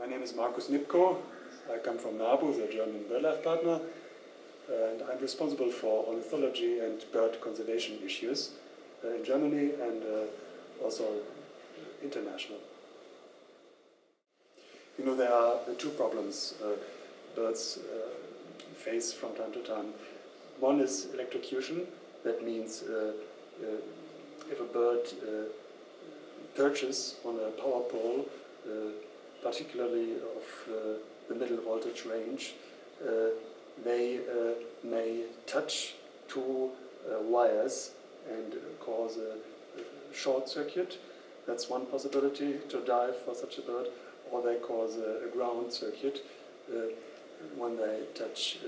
My name is Markus Nipkow. I come from NABU, the German birdlife partner, and I'm responsible for ornithology and bird conservation issues in Germany and also international. You know, there are the two problems birds face from time to time. One is electrocution. That means if a bird perches on a power pole, particularly of the middle voltage range, they may touch two wires and cause a short circuit. That's one possibility to die for such a bird, or they cause a ground circuit when they touch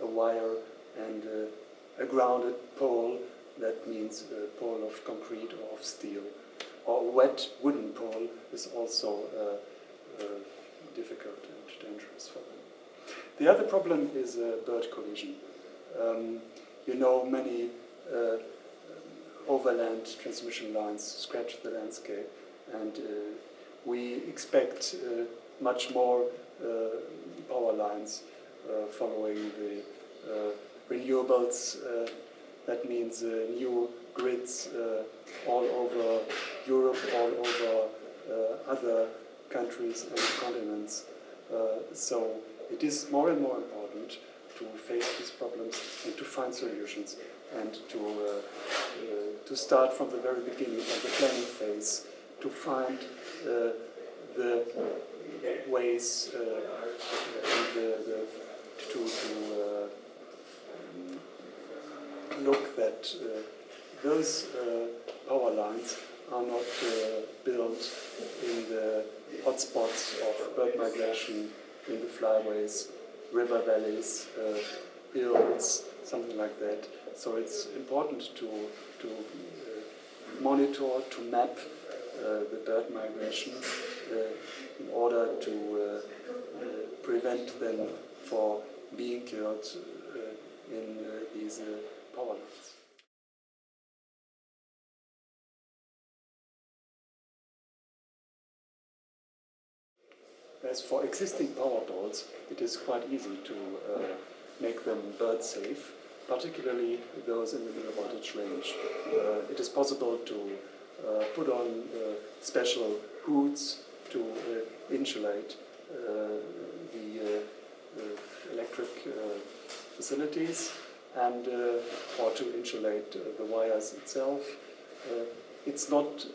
a wire and a grounded pole. That means a pole of concrete or of steel. Or a wet wooden pole is also difficult and dangerous for them. The other problem is bird collision. You know, many overland transmission lines scratch the landscape, and we expect much more power lines following the renewables. That means new grids all over Europe, all over other countries and continents. So it is more and more important to face these problems and to find solutions, and to start from the very beginning, from the planning phase, to find the ways to look that those power lines are not built in the hotspots of bird migration, in the flyways, river valleys, hills, something like that. So it's important to monitor, to map the bird migration in order to prevent them from being killed in these power lines. As for existing power poles, it is quite easy to make them bird safe, particularly those in the middle voltage range. It is possible to put on special hoods to insulate the electric facilities, and or to insulate the wires itself. It's not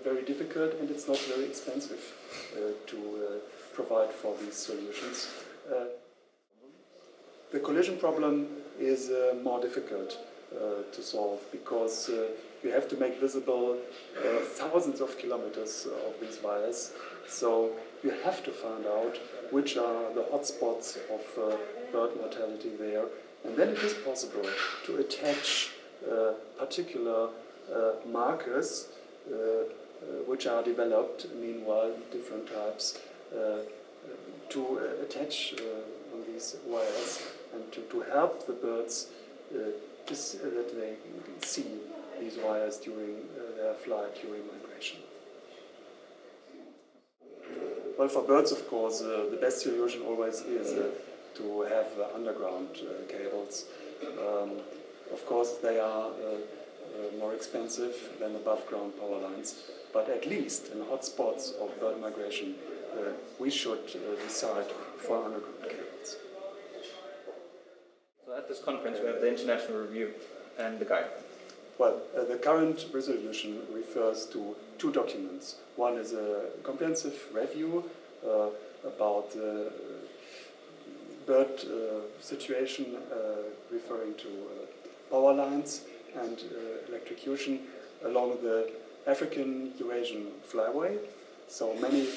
very difficult, and it's not very expensive to provide for these solutions. The collision problem is more difficult to solve, because you have to make visible thousands of kilometers of these wires. So you have to find out which are the hotspots of bird mortality there. And then it is possible to attach particular markers which are developed, meanwhile, different types, to attach on these wires, and to help the birds that they see these wires during their flight, during migration. Well, for birds, of course, the best solution always is to have underground cables. Of course, they are more expensive than above-ground power lines, but at least in hotspots of bird migration, we should decide for underground cables. So at this conference, we have the international review and the guideline. Well, the current resolution refers to two documents. One is a comprehensive review about the bird situation, referring to power lines and electrocution along the African-Eurasian flyway. So many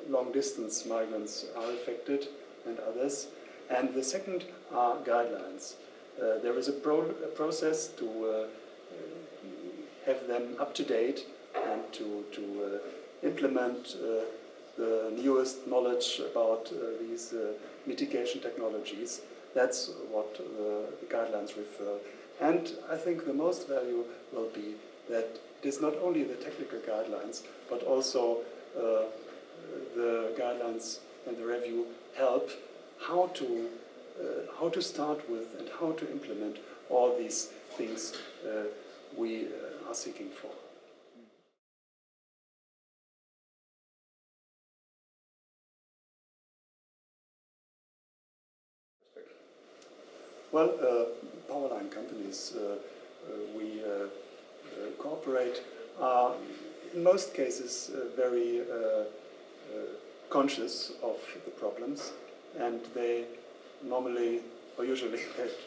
long-distance migrants are affected, and others. And the second are guidelines. There is a process to have them up to date and to implement the newest knowledge about these mitigation technologies. That's what the guidelines refer. And I think the most value will be that it is not only the technical guidelines, but also the guidelines and the review help how to start with and how to implement all these things we are seeking for. Well, power line companies we cooperate are in most cases very conscious of the problems, and they normally or usually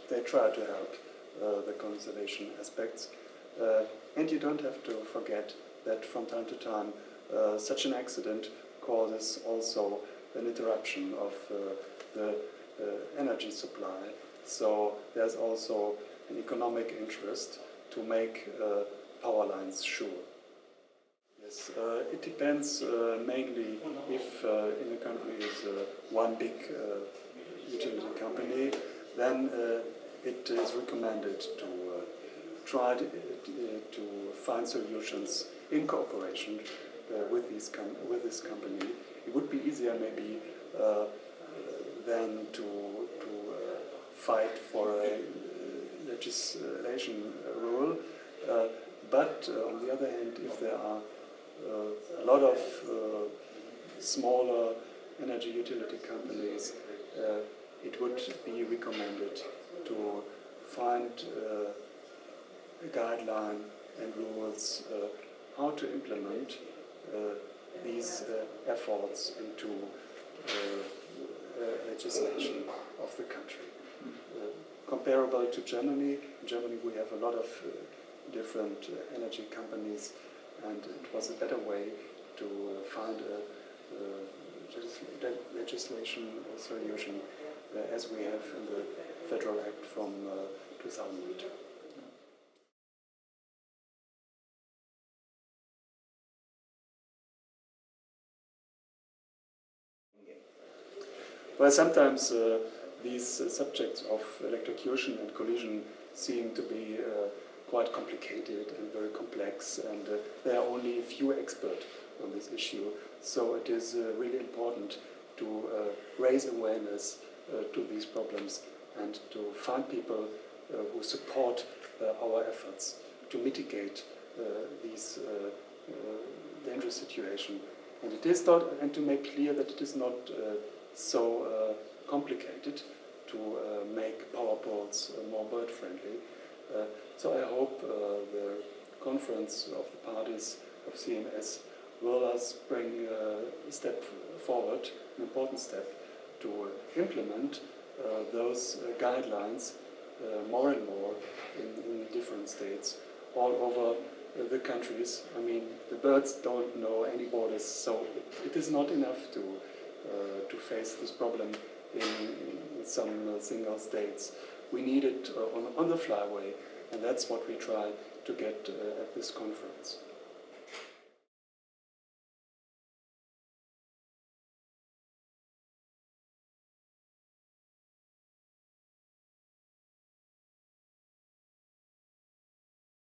they try to help the conservation aspects. And you don't have to forget that from time to time such an accident causes also an interruption of the energy supply. So there's also an economic interest to make power lines sure. Yes, it depends mainly if in a country is one big utility company, then it is recommended to try to find solutions in cooperation with this company. It would be easier maybe than to fight for a legislation rule, but on the other hand, if there are a lot of smaller energy utility companies, it would be recommended to find a guideline and rules how to implement these efforts into legislation of the country. Comparable to Germany, in Germany we have a lot of different energy companies, and it was a better way to find a legislation solution as we have in the Federal Act from 2002. Well, sometimes these subjects of electrocution and collision seem to be quite complicated and very complex, and there are only a few experts on this issue. So it is really important to raise awareness to these problems and to find people who support our efforts to mitigate these dangerous situations. And it is not, and to make clear that it is not so complicated to make power poles more bird-friendly. So I hope the conference of the parties of CMS will bring a step forward, an important step, to implement those guidelines more and more in different states all over the countries. I mean, the birds don't know any borders, so it is not enough to face this problem in some single states. We need it on the flyway, and that's what we try to get at this conference.